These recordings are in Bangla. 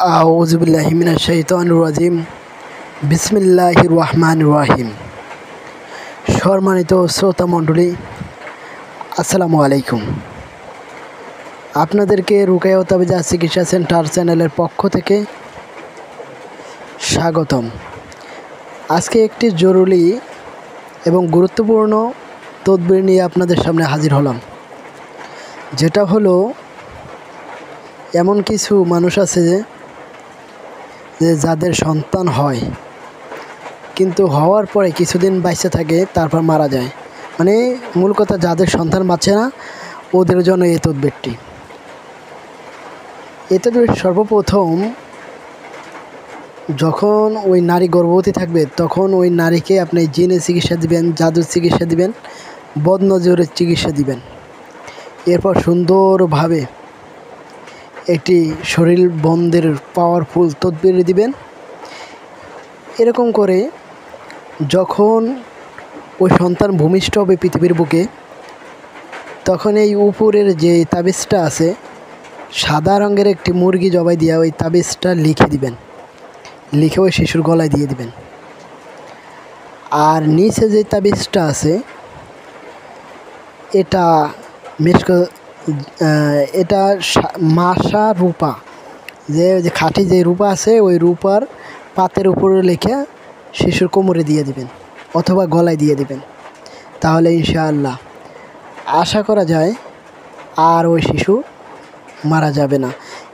আউযুবিল্লাহি মিনাশ শাইতানির রাজিম। বিসমিল্লাহির রহমানির রহিম। সম্মানিত শ্রোতা মণ্ডলী, আসসালামু আলাইকুম। আপনাদেরকে রুকায়া ও তাবিজা চিকিৎসা সেন্টার চ্যানেলের পক্ষ থেকে স্বাগতম। আজকে একটি জরুরি এবং গুরুত্বপূর্ণ তদবির নিয়ে আপনাদের সামনে হাজির হলাম। যেটা হলো, এমন কিছু মানুষ আছে যে যাদের সন্তান হয়, কিন্তু হওয়ার পরে কিছুদিন বাইচে থাকে, তারপর মারা যায়। মানে মূল কথা, যাদের সন্তান বাঁচে না ওদের জন্য এই তদবিরটি। এই তদবির সর্বপ্রথম যখন ওই নারী গর্ভবতী থাকবে, তখন ওই নারীকে আপনি জিনের চিকিৎসা দিবেন, জাদুর চিকিৎসা দিবেন, বদনজরের চিকিৎসা দিবেন। এরপর সুন্দরভাবে একটি শরীর বন্ধের পাওয়ারফুল তদবির দিবেন। এরকম করে যখন ওই সন্তান ভূমিষ্ঠ হবে পৃথিবীর বুকে, তখন এই উপরের যে তাবিজটা আছে, সাদা রঙের একটি মুরগি জবাই দিয়ে ওই তাবিজটা লিখে দিবেন, লিখে ওই শিশুর গলায় দিয়ে দিবেন। আর নিচে যে তাবিজটা আছে, এটা এটা মাসা রূপা, যে খাঁটি যে রূপা আছে, ওই রূপার পাতের উপরে লিখে শিশুর কোমরে দিয়ে দিবেন অথবা গলায় দিয়ে দিবেন। তাহলে ইনশাআল্লাহ আশা করা যায় আর ওই শিশু মারা যাবে না।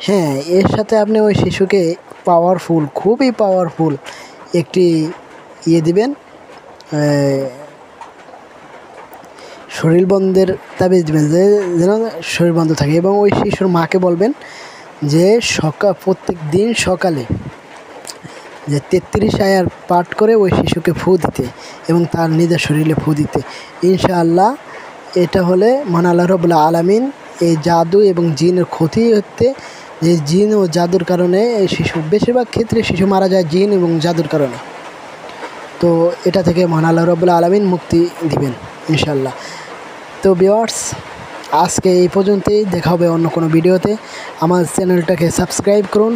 হ্যাঁ, এর সাথে আপনি ওই শিশুকে পাওয়ারফুল, খুবই পাওয়ারফুল একটি দিবেন, শরীর বন্ধের তাবিজ দিবেন, যেন শরীর বন্ধ থাকে। এবং ওই শিশুর মাকে বলবেন যে প্রত্যেক দিন সকালে যে 33 আয়াত পাঠ করে ওই শিশুকে ফু দিতে এবং তার নিজের শরীরে ফু দিতে। ইনশাআল্লাহ এটা হলে মহান আল্লাহ রাব্বুল আলামিন এই জাদু এবং জিনের ক্ষতি হতে, যে জিন ও জাদুর কারণে এই শিশু, বেশিরভাগ ক্ষেত্রে শিশু মারা যায় জিন এবং জাদুর কারণে, তো এটা থেকে মহান আল্লাহ রাব্বুল আলামিন মুক্তি দিবেন ইনশাআল্লাহ। তো ভিউয়ার্স, আজকে এই পর্যন্তই। দেখা হবে অন্য কোনো ভিডিওতে। আমার চ্যানেলটাকে সাবস্ক্রাইব করুন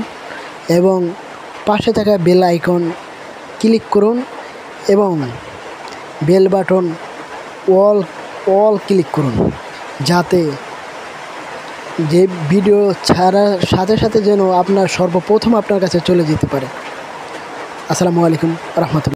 এবং পাশে থাকা বেল আইকন ক্লিক করুন এবং বেল বাটন অল ক্লিক করুন, যাতে যে ভিডিও ছাড়ার সাথে সাথে যেন আপনার সর্বপ্রথম আপনার কাছে চলে যেতে পারে। আসসালামু আলাইকুম রাহমাতুল্লাহ।